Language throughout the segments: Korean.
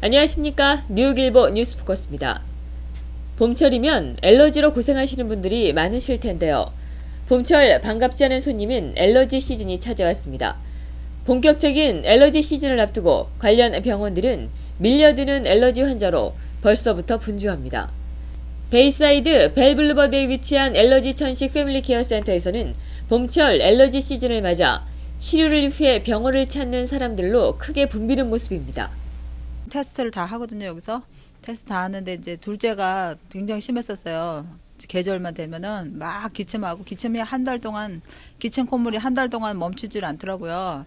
안녕하십니까. 뉴욕일보 뉴스포커스입니다. 봄철이면 엘러지로 고생하시는 분들이 많으실 텐데요. 봄철 반갑지 않은 손님인 엘러지 시즌이 찾아왔습니다. 본격적인 엘러지 시즌을 앞두고 관련 병원들은 밀려드는 엘러지 환자로 벌써부터 분주합니다. 베이사이드 벨블루버드에 위치한 엘러지 천식 패밀리 케어 센터에서는 봄철 엘러지 시즌을 맞아 치료를 위해 병원을 찾는 사람들로 크게 붐비는 모습입니다. 테스트를 다 하거든요. 여기서 테스트 다 하는데 이제 둘째가 굉장히 심했었어요. 계절만 되면은 막 기침하고, 기침이 한 달 동안, 기침 콧물이 한 달 동안 멈추질 않더라고요.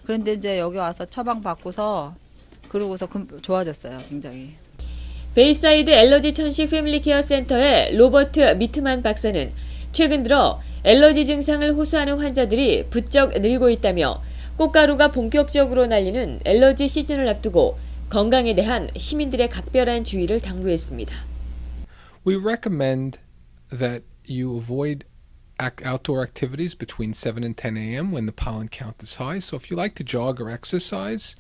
그런데 이제 여기 와서 처방 받고서 그러고서 좋아졌어요. 굉장히. 베이사이드 엘러지 천식 패밀리 케어 센터의 로버트 미트만 박사는 최근 들어 엘러지 증상을 호소하는 환자들이 부쩍 늘고 있다며 꽃가루가 본격적으로 날리는 엘러지 시즌을 앞두고 건강에 대한 시민들의 각별한 주의를 당부했습니다. We recommend that you avoid outdoor activities between 7 and 10 a.m. when the pollen count is high. So if you like to jog or exercise,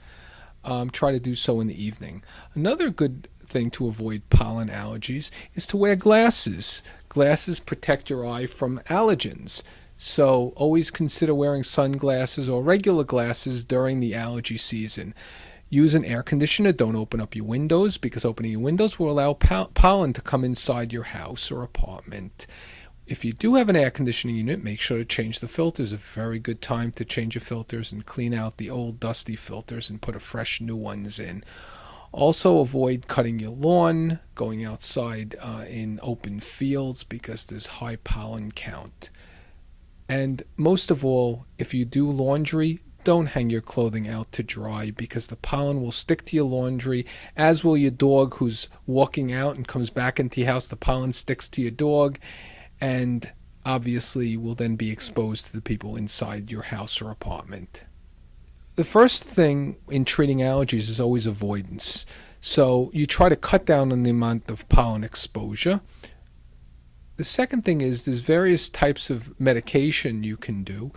try to do so in the evening. Another good thing to avoid pollen allergies is to wear glasses. Glasses protect your eye from allergens. So always consider wearing sunglasses or regular glasses during the allergy season. Use an air conditioner. Don't open up your windows because opening your windows will allow pollen to come inside your house or apartment. If you do have an air conditioning unit, make sure to change the filters. A very good time to change your filters and clean out the old dusty filters and put a fresh new ones in. Also avoid cutting your lawn, going outside in open fields because there's high pollen count. And most of all, if you do laundry, don't hang your clothing out to dry because the pollen will stick to your laundry, as will your dog who's walking out and comes back into your house. The pollen sticks to your dog and obviously will then be exposed to the people inside your house or apartment. The first thing in treating allergies is always avoidance. So you try to cut down on the amount of pollen exposure. The second thing is there's various types of medication you can do.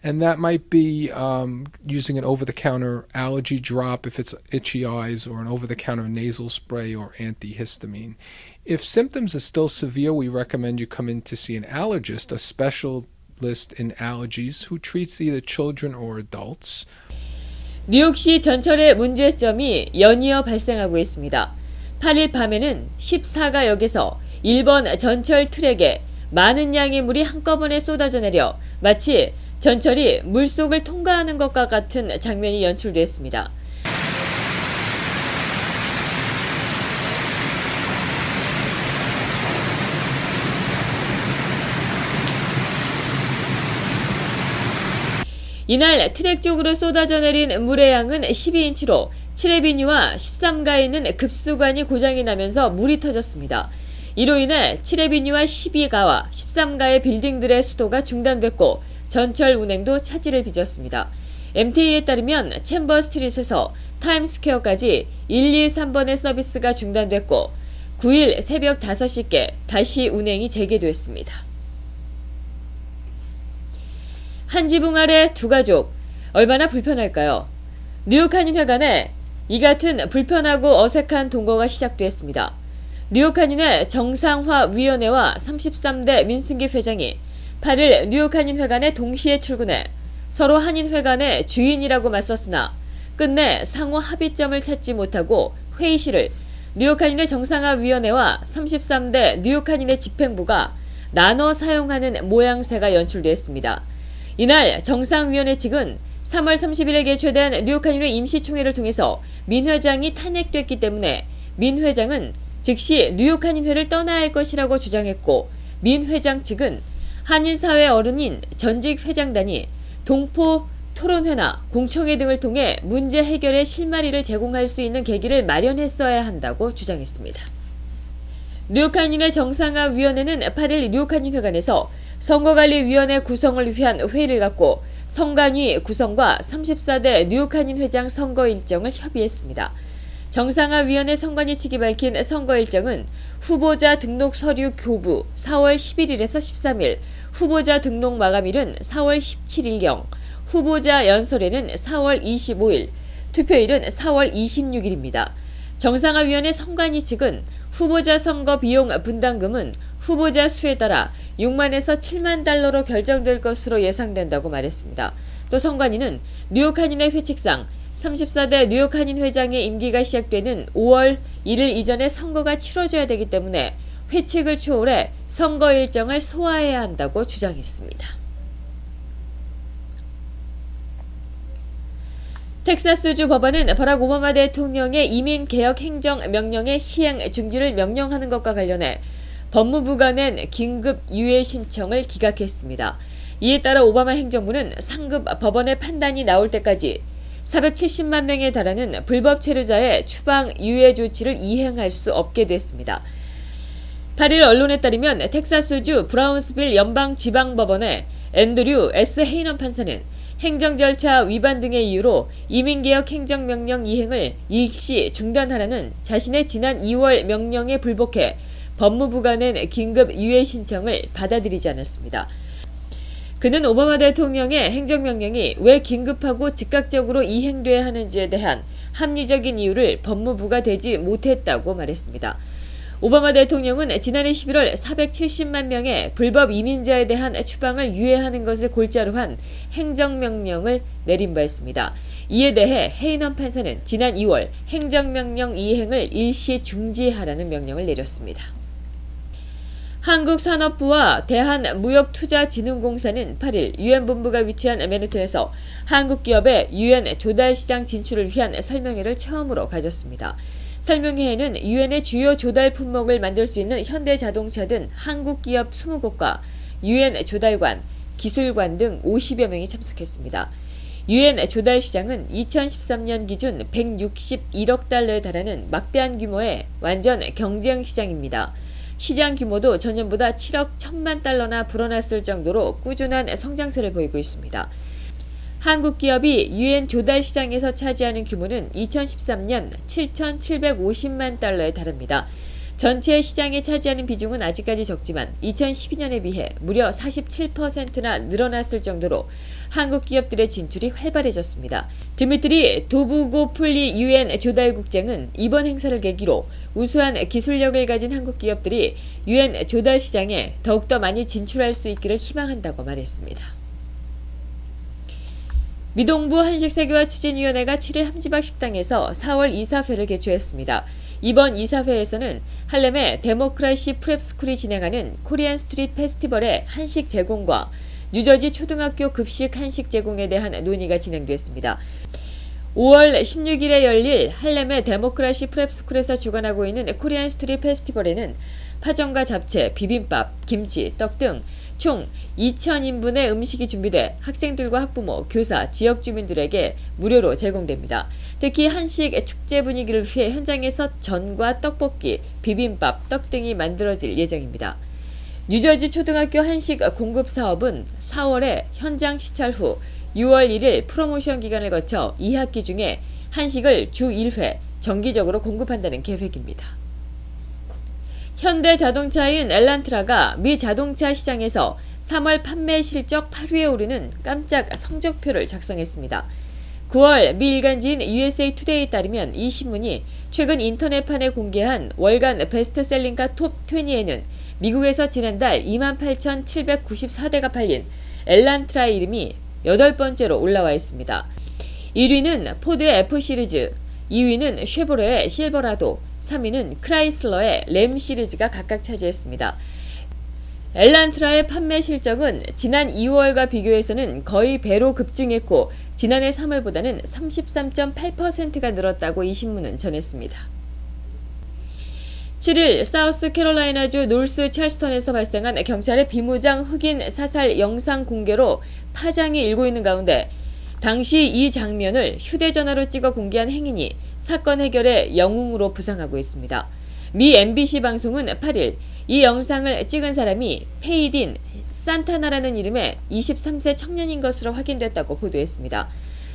And that might be using an over-the-counter allergy drop if it's itchy eyes, or an over-the-counter nasal spray or antihistamine. If symptoms are still severe, we recommend you come in to see an allergist, a specialist in allergies who treats either children or adults. 뉴욕시 전철의 문제점이 연이어 발생하고 있습니다. 8일 밤에는 14가역에서 1번 전철 트랙에 많은 양의 물이 한꺼번에 쏟아져 내려 마치 전철이 물속을 통과하는 것과 같은 장면이 연출됐습니다. 이날 트랙 쪽으로 쏟아져 내린 물의 양은 12인치로 7회비뉴와 13가에는 급수관이 고장이 나면서 물이 터졌습니다. 이로 인해 7회비뉴와 12가와 13가의 빌딩들의 수도가 중단됐고 전철 운행도 차질을 빚었습니다. MTA에 따르면 챔버 스트릿에서 타임스퀘어까지 1, 2, 3번의 서비스가 중단됐고 9일 새벽 5시께 다시 운행이 재개됐습니다. 한 지붕 아래 두 가족, 얼마나 불편할까요? 뉴욕 한인회관에 이 같은 불편하고 어색한 동거가 시작됐습니다. 뉴욕 한인회 정상화위원회와 33대 민승기 회장이 8일 뉴욕 한인회관에 동시에 출근해 서로 한인회관의 주인이라고 맞섰으나 끝내 상호 합의점을 찾지 못하고 회의실을 뉴욕 한인회 정상화위원회와 33대 뉴욕 한인회 집행부가 나눠 사용하는 모양새가 연출됐습니다. 이날 정상위원회 측은 3월 30일에 개최된 뉴욕 한인회 임시총회를 통해서 민 회장이 탄핵됐기 때문에 민 회장은 즉시 뉴욕 한인회를 떠나야 할 것이라고 주장했고, 민 회장 측은 한인사회 어른인 전직 회장단이 동포 토론회나 공청회 등을 통해 문제 해결의 실마리를 제공할 수 있는 계기를 마련했어야 한다고 주장했습니다. 뉴욕 한인회 정상화위원회는 8일 뉴욕 한인회관에서 선거관리위원회 구성을 위한 회의를 갖고 선관위 구성과 34대 뉴욕 한인회장 선거 일정을 협의했습니다. 정상화위원회 선관위 측이 밝힌 선거 일정은 후보자 등록 서류 교부 4월 11일에서 13일, 후보자 등록 마감일은 4월 17일경, 후보자 연설회는 4월 25일, 투표일은 4월 26일입니다. 정상화위원회 선관위 측은 후보자 선거 비용 분담금은 후보자 수에 따라 6만에서 7만 달러로 결정될 것으로 예상된다고 말했습니다. 또 선관위는 뉴욕 한인회 회칙상 34대 뉴욕 한인 회장의 임기가 시작되는 5월 1일 이전에 선거가 치러져야 되기 때문에 회칙을 초월해 선거 일정을 소화해야 한다고 주장했습니다. 텍사스주 법원은 버락 오바마 대통령의 이민개혁 행정명령의 시행 중지를 명령하는 것과 관련해 법무부가 낸 긴급 유예 신청을 기각했습니다. 이에 따라 오바마 행정부는 상급 법원의 판단이 나올 때까지 470만 명에 달하는 불법 체류자의 추방 유예 조치를 이행할 수 없게 됐습니다. 8일 언론에 따르면 텍사스주 브라운스빌 연방지방법원의 앤드류 S. 헤이넌 판사는 행정 절차 위반 등의 이유로 이민개혁 행정명령 이행을 일시 중단하라는 자신의 지난 2월 명령에 불복해 법무부가 낸 긴급 유예 신청을 받아들이지 않았습니다. 그는 오바마 대통령의 행정명령이 왜 긴급하고 즉각적으로 이행돼야 하는지에 대한 합리적인 이유를 법무부가 대지 못했다고 말했습니다. 오바마 대통령은 지난해 11월 470만 명의 불법 이민자에 대한 추방을 유예하는 것을 골자로 한 행정명령을 내린 바 있습니다. 이에 대해 헤이넌 판사는 지난 2월 행정명령 이행을 일시 중지하라는 명령을 내렸습니다. 한국산업부와 대한무역투자진흥공사는 8일 유엔 본부가 위치한 맨해튼에서 한국 기업의 유엔 조달시장 진출을 위한 설명회를 처음으로 가졌습니다. 설명회에는 유엔의 주요 조달 품목을 만들 수 있는 현대자동차 등 한국 기업 20곳과 유엔 조달관, 기술관 등 50여 명이 참석했습니다. 유엔 조달 시장은 2013년 기준 161억 달러에 달하는 막대한 규모의 완전 경쟁 시장입니다. 시장 규모도 전년보다 7억 1천만 달러나 불어났을 정도로 꾸준한 성장세를 보이고 있습니다. 한국 기업이 유엔 조달 시장에서 차지하는 규모는 2013년 7,750만 달러에 달합니다. 전체 시장에 차지하는 비중은 아직까지 적지만 2012년에 비해 무려 47%나 늘어났을 정도로 한국 기업들의 진출이 활발해졌습니다. 드미트리 도부고폴리 유엔 조달국장은 이번 행사를 계기로 우수한 기술력을 가진 한국 기업들이 유엔 조달 시장에 더욱더 많이 진출할 수 있기를 희망한다고 말했습니다. 미동부 한식세계화 추진위원회가 7일 함지박 식당에서 4월 이사회를 개최했습니다. 이번 이사회에서는 할렘의 데모크라시 프랩스쿨이 진행하는 코리안 스트리트 페스티벌의 한식 제공과 뉴저지 초등학교 급식 한식 제공에 대한 논의가 진행됐습니다. 5월 16일에 열릴 할렘의 데모크라시 프랩스쿨에서 주관하고 있는 코리안 스트리트 페스티벌에는 파전과 잡채, 비빔밥, 김치, 떡 등 총 2,000인분의 음식이 준비돼 학생들과 학부모, 교사, 지역 주민들에게 무료로 제공됩니다. 특히 한식 축제 분위기를 위해 현장에서 전과 떡볶이, 비빔밥, 떡 등이 만들어질 예정입니다. 뉴저지 초등학교 한식 공급 사업은 4월에 현장 시찰 후 6월 1일 프로모션 기간을 거쳐 2학기 중에 한식을 주 1회 정기적으로 공급한다는 계획입니다. 현대자동차인 엘란트라가 미 자동차 시장에서 3월 판매 실적 8위에 오르는 깜짝 성적표를 작성했습니다. 9월 미 일간지인 USA 투데이에 따르면 이 신문이 최근 인터넷판에 공개한 월간 베스트셀링가 톱 20에는 미국에서 지난달 28,794대가 팔린 엘란트라의 이름이 8번째로 올라와 있습니다. 1위는 포드의 F 시리즈, 2위는 쉐보레의 실버라도, 3위는 크라이슬러의 램 시리즈가 각각 차지했습니다. 엘란트라의 판매 실적은 지난 2월과 비교해서는 거의 배로 급증했고 지난해 3월보다는 33.8%가 늘었다고 이 신문은 전했습니다. 7일 사우스캐롤라이나주 노스 찰스턴에서 발생한 경찰의 비무장 흑인 사살 영상 공개로 파장이 일고 있는 가운데 당시 이 장면을 휴대전화로 찍어 공개한 행인이 사건 해결의 영웅으로 부상하고 있습니다. 미 MBC 방송은 8일 이 영상을 찍은 사람이 페이딘 산타나라는 이름의 23세 청년인 것으로 확인됐다고 보도했습니다.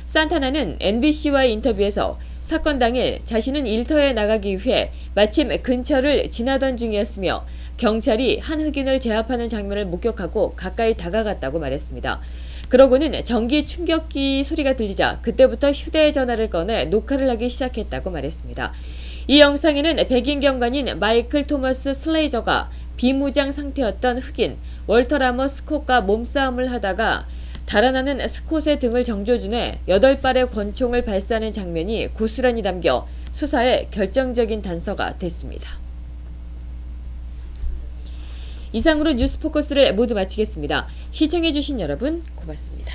산타나는 NBC와의 인터뷰에서 사건 당일 자신은 일터에 나가기 위해 마침 근처를 지나던 중이었으며 경찰이 한 흑인을 제압하는 장면을 목격하고 가까이 다가갔다고 말했습니다. 그러고는 전기 충격기 소리가 들리자 그때부터 휴대전화를 꺼내 녹화를 하기 시작했다고 말했습니다. 이 영상에는 백인 경관인 마이클 토머스 슬레이저가 비무장 상태였던 흑인 월터 라머 스콧과 몸싸움을 하다가 달아나는 스콧의 등을 정조준해 8발의 권총을 발사하는 장면이 고스란히 담겨 수사의 결정적인 단서가 됐습니다. 이상으로 뉴스포커스를 모두 마치겠습니다. 시청해주신 여러분 고맙습니다.